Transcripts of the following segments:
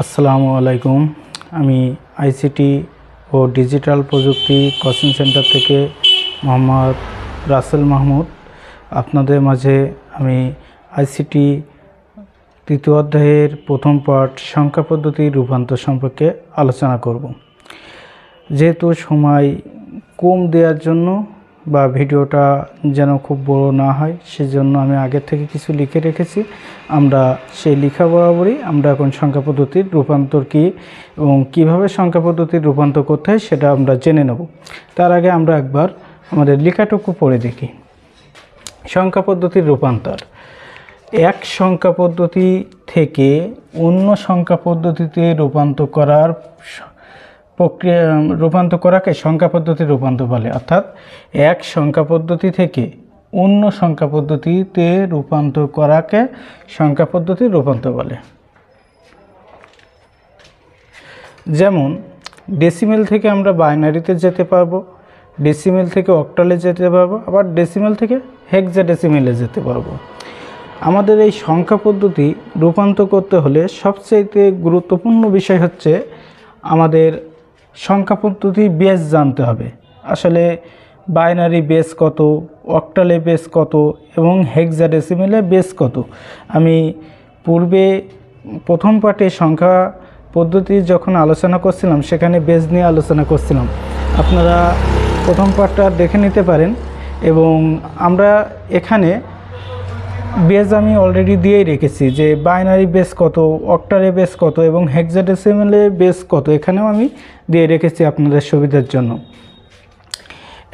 আসসালামু আলাইকুম। আমি আইসিটি ও ডিজিটাল প্রযুক্তি কোচিং সেন্টার থেকে মোহাম্মদ রাসেল মাহমুদ আপনাদের মাঝে আমি আইসিটি তৃতীয় অধ্যায়ের প্রথম পাঠ সংখ্যা পদ্ধতির রূপান্তর সম্পর্কে আলোচনা করব। যেহেতু সময় কম দেওয়ার জন্য বা ভিডিওটা যেন খুব বড় না হয় সেজন্য আমি আগে থেকে কিছু লিখে রেখেছি। আমরা সেই লেখা বরাবরই আমরা এখন সংখ্যা পদ্ধতির রূপান্তর কী এবং কীভাবে সংখ্যা পদ্ধতির রূপান্তর করতে হয় সেটা আমরা জেনে নেব। তার আগে আমরা একবার আমাদের লেখাটুকু পড়ে দেখি। সংখ্যা পদ্ধতির রূপান্তর এক সংখ্যা পদ্ধতি থেকে অন্য সংখ্যা পদ্ধতিতে রূপান্তর করাকে সংখ্যা পদ্ধতির রূপান্তর বলে। অর্থাৎ এক সংখ্যা পদ্ধতি থেকে অন্য সংখ্যা পদ্ধতিতে রূপান্তর করাকে সংখ্যা পদ্ধতির রূপান্তর বলে। যেমন ডেসিমেল থেকে আমরা বাইনারিতে যেতে পারবো, ডেসিমেল থেকে অক্টালে যেতে পারবো, আবার ডেসিমেল থেকে হেক্সাডেসিমেলে যেতে পারবো। আমাদের এই সংখ্যা পদ্ধতি রূপান্তর করতে হলে সবচেয়ে গুরুত্বপূর্ণ বিষয় হচ্ছে আমাদের সংখ্যা পদ্ধতি বেস জানতে হবে। আসলে বাইনারি বেস কত, অক্টালে বেস কত এবং হেক্সাডেসিমেলে বেস কত। আমি পূর্বে প্রথম পাঠে সংখ্যা পদ্ধতি যখন আলোচনা করছিলাম সেখানে বেস নিয়ে আলোচনা করছিলাম। আপনারা প্রথম পাঠটা দেখে নিতে পারেন এবং আমরা এখানে বেস আমি অলরেডি দিয়েই রেখেছি যে বাইনারি বেস কত, অক্টালে বেস কত এবং হেক্সাডেসিমেলে বেস কত, এখানেও আমি দিয়ে রেখেছি আপনাদের সুবিধার জন্য।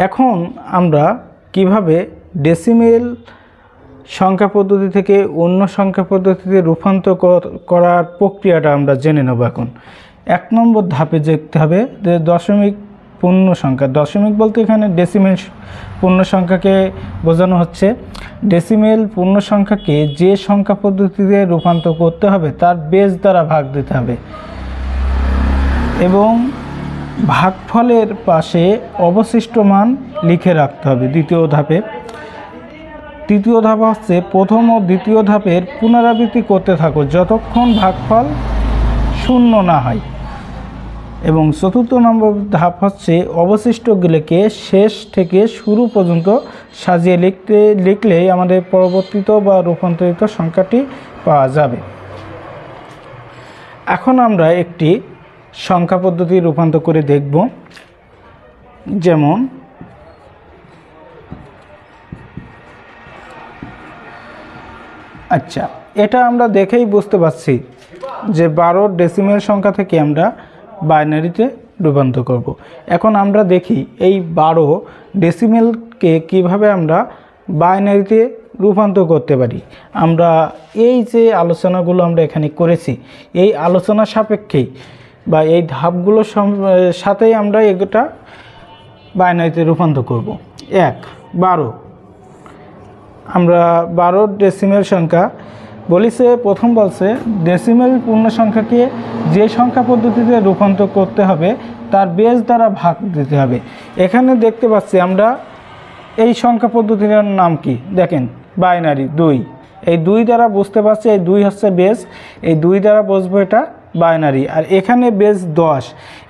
এখন আমরা কিভাবে ডেসিমেল সংখ্যা পদ্ধতি থেকে অন্য সংখ্যা পদ্ধতিতে রূপান্তর করার প্রক্রিয়াটা আমরা জেনে নেব। এখন এক নম্বর ধাপে দেখতে হবে যে দশমিক পূর্ণ সংখ্যা। দশমিক বলতে এখানে ডেসিমেল পূর্ণ সংখ্যাকে বোঝানো হচ্ছে। ডেসিমেল পূর্ণ সংখ্যাকে যে সংখ্যা পদ্ধতিতে রূপান্তর করতে হবে তার বেস দ্বারা ভাগ দিতে হবে এবং ভাগফলের পাশে অবশিষ্ট মান লিখে রাখতে হবে। দ্বিতীয় ধাপে তৃতীয় ধাপ হচ্ছে প্রথম ও দ্বিতীয় ধাপের পুনরাবৃত্তি করতে থাকো যতক্ষণ ভাগফল শূন্য না হয়। এবং চতুর্থ নম্বর ধাপ হচ্ছে অবশিষ্টগুলোকে শেষ থেকে শুরু পর্যন্ত সাজিয়ে লিখলেই আমাদের পরবর্তীত বা রূপান্তরিত সংখ্যাটি পাওয়া যাবে। এখন আমরা একটি সংখ্যা পদ্ধতি রূপান্তর করে দেখব। যেমন আচ্ছা, এটা আমরা দেখেই বুঝতে পারছি যে 12 ডেসিমেল সংখ্যা থেকে আমরা বাইনারিতে রূপান্তর করব। এখন আমরা দেখি এই 12 ডেসিমেলকে কিভাবে আমরা বাইনারিতে রূপান্তর করতে পারি। আমরা এই যে আলোচনাগুলো আমরা এখানে করেছি এই আলোচনা সাপেক্ষেই বা এই ধাপগুলোর সাথেই আমরা এটা বাইনারিতে রূপান্তর করব। 12 আমরা 12 ডেসিমেল সংখ্যা বলিছে। প্রথম বলছে ডেসিমেল পূর্ণ সংখ্যাকে যে সংখ্যা পদ্ধতিতে রূপান্তর করতে হবে তার বেস দ্বারা ভাগ দিতে হবে। এখানে দেখতে পাচ্ছি আমরা এই সংখ্যা পদ্ধতির নাম কি দেখেন, বাইনারি 2। এই 2 দ্বারা বুঝতে পারছি এই 2 হচ্ছে বেস, এই 2 দ্বারা বুঝবো এটা বাইনারি। আর এখানে বেস 10,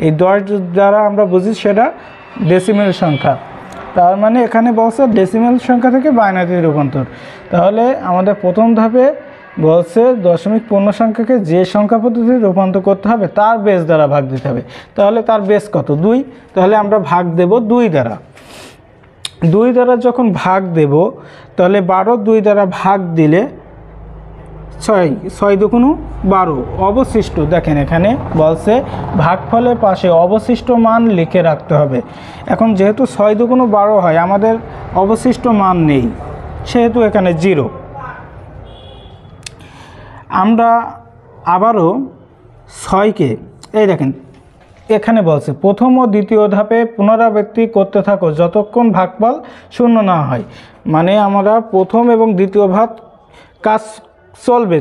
এই 10 দ্বারা আমরা বুঝি সেটা ডেসিমেল সংখ্যা। তার মানে এখানে বলছে ডেসিমেল সংখ্যা থেকে বাইনারি রূপান্তর। তাহলে আমাদের প্রথম ধাপে বলছে দশমিক পূর্ণ সংখ্যাকে যে সংখ্যা পদ্ধতিতে রূপান্তর করতে হবে তার বেস দ্বারা ভাগ দিতে হবে। তাহলে তার বেস কত? 2। তাহলে আমরা ভাগ দেব 2 দ্বারা। 2 দ্বারা যখন ভাগ দেব তাহলে 12 2 দ্বারা ভাগ দিলে 6, 6 দুগুণ 12। অবশিষ্ট দেখেন এখানে বলছে ভাগফলের পাশে অবশিষ্ট মান লিখে রাখতে হবে। এখন যেহেতু 6 দুগুণ 12 হয়, আমাদের অবশিষ্ট মান নেই, সেহেতু এখানে 0। আমরা আবারও 6কে এই দেখেন এখানে বলছে প্রথম ও দ্বিতীয় ধাপে পুনরাবৃত্তি করতে থাকো যতক্ষণ ভাগফল শূন্য না হয়। মানে আমরা প্রথম এবং দ্বিতীয় ভাগ কাজ চলবে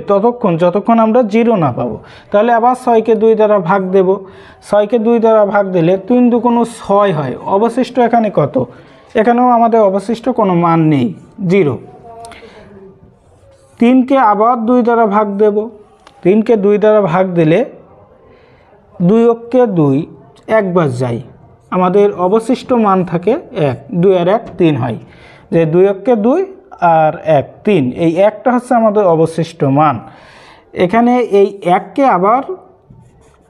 যতক্ষণ আমরা 0 না পাবো। তাহলে আবার 6কে 2 দ্বারা ভাগ দেব। 6কে 2 দ্বারা ভাগ দিলে 3 দুগুণ 6 হয়। অবশিষ্ট এখানে কত? এখানেও আমাদের অবশিষ্ট কোনো মান নেই, 0। 3কে আবার 2 দ্বারা ভাগ দেব। 3কে 2 দ্বারা ভাগ দিলে 2 অক্ষে 2 একবার যায়, আমাদের অবশিষ্ট মান থাকে 1, 2 আর 1 3 হয়, যে 2 অক্ষে 2 আর 1 3, এই একটা হচ্ছে আমাদের অবশিষ্ট মান। এখানে এই 1কে আবার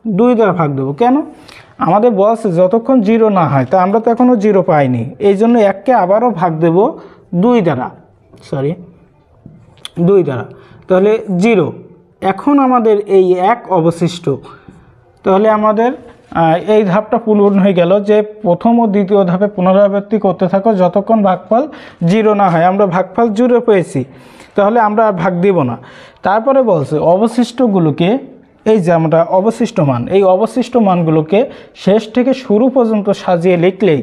2 দ্বারা ভাগ দেবো, কেন? আমাদের বলছে যতক্ষণ 0 না হয়, তা আমরা তো এখনও 0 পাইনি, এই জন্য 1কে আবারও ভাগ দেব 2 দ্বারা, 2 দ্বারা, তাহলে 0। এখন আমাদের এই 1 অবশিষ্ট, তাহলে আমাদের এই ধাপটা পূরণ হয়ে গেল, যে প্রথম ও দ্বিতীয় ধাপে পুনরাবৃত্তি করতে থাকো যতক্ষণ ভাগফল 0 না হয়। আমরা ভাগফল 0 পেয়েছি, তাহলে আমরা আর ভাগ দিব না। তারপরে বলছে অবশিষ্টগুলোকে, এই যে আমরা অবশিষ্ট মান, এই অবশিষ্ট মানগুলোকে শেষ থেকে শুরু পর্যন্ত সাজিয়ে লিখলেই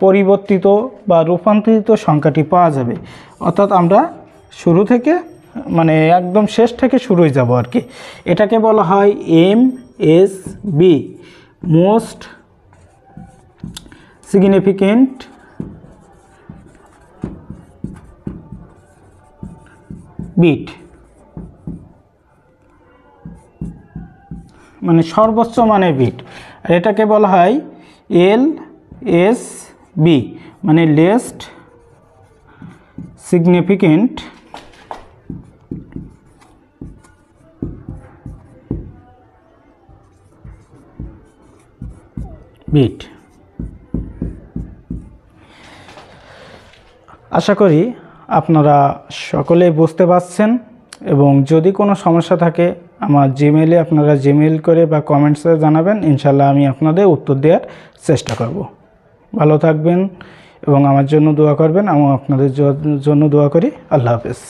পরিবর্তিত বা রূপান্তরিত সংখ্যাটি পাওয়া যাবে। অর্থাৎ আমরা শুরু থেকে মানে একদম শেষ থেকে শুরুই যাব আর কি। এটাকে বলা হয় MSB, মোস্ট সিগনিফিকেন্ট বিট, মানে সর্বোচ্চ মানের বিট। আর এটাকে বলা হয় LSB, মানে লেস্ট সিগনিফিকেন্ট বিট। আশা করি আপনারা সকলেই বুঝতে পারছেন, এবং যদি কোনো সমস্যা থাকে আমার জিমেইলে আপনারা জিমেইল করে বা কমেন্টসে জানাবেন, ইনশাল্লাহ আমি আপনাদের উত্তর দেওয়ার চেষ্টা করব। ভালো থাকবেন এবং আমার জন্য দোয়া করবেন, আমি আপনাদের জন্য দোয়া করি। আল্লাহ হাফেজ।